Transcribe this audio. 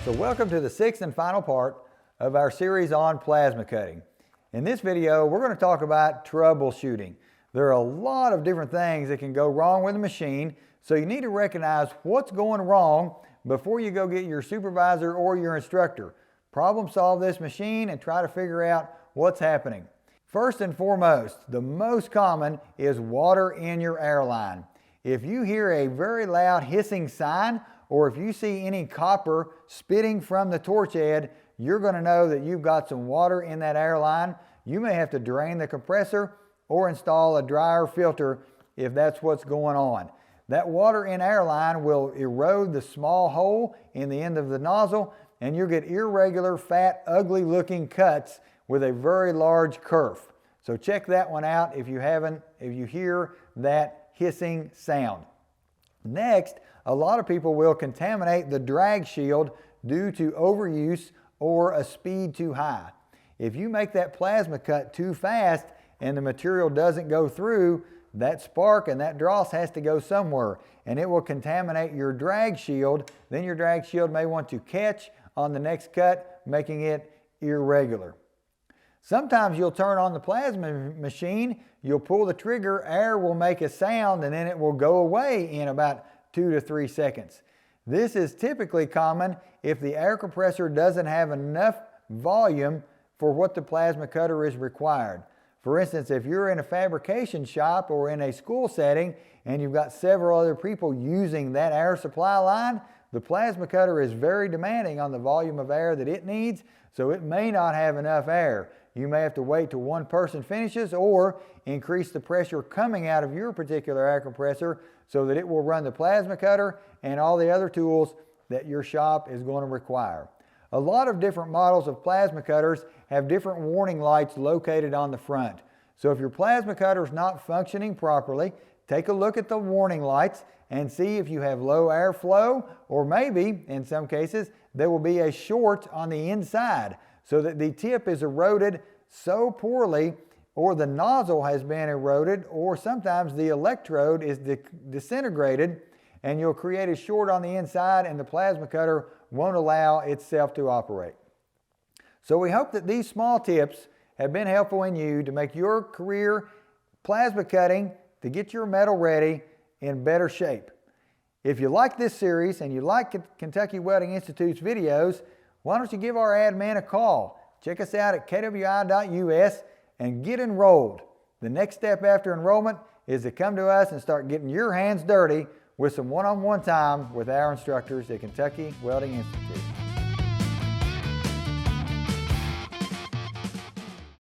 So welcome to the sixth and final part of our series on plasma cutting. In this video, we're going to talk about troubleshooting. There are a lot of different things that can go wrong with a machine, so you need to recognize what's going wrong before you go get your supervisor or your instructor. Problem solve this machine and try to figure out what's happening. First and foremost, the most common is water in your air line. If you hear a very loud hissing sign, or if you see any copper spitting from the torch head, you're going to know that you've got some water in that air line. You may have to drain the compressor or install a dryer filter if that's what's going on. That water in air line will erode the small hole in the end of the nozzle, and you'll get irregular, fat, ugly looking cuts with a very large kerf. So check that one out if you hear that hissing sound. Next, a lot of people will contaminate the drag shield due to overuse or a speed too high. If you make that plasma cut too fast and the material doesn't go through, that spark and that dross has to go somewhere, and it will contaminate your drag shield. Then your drag shield may want to catch on the next cut, making it irregular. Sometimes you'll turn on the plasma machine, you'll pull the trigger, air will make a sound, and then it will go away in about 2 to 3 seconds. This is typically common if the air compressor doesn't have enough volume for what the plasma cutter is required. For instance, if you're in a fabrication shop or in a school setting and you've got several other people using that air supply line, the plasma cutter is very demanding on the volume of air that it needs, so it may not have enough air. You may have to wait till one person finishes or increase the pressure coming out of your particular air compressor so that it will run the plasma cutter and all the other tools that your shop is going to require. A lot of different models of plasma cutters have different warning lights located on the front. So if your plasma cutter is not functioning properly, take a look at the warning lights and see if you have low airflow, or maybe, in some cases, there will be a short on the inside so that the tip is eroded so poorly, or the nozzle has been eroded, or sometimes the electrode is disintegrated, and you'll create a short on the inside and the plasma cutter won't allow itself to operate. So we hope that these small tips have been helpful in you to make your career plasma cutting to get your metal ready in better shape. If you like this series and you like Kentucky Welding Institute's videos, why don't you give our admin a call? Check us out at kwi.us and get enrolled. The next step after enrollment is to come to us and start getting your hands dirty with some one-on-one time with our instructors at Kentucky Welding Institute.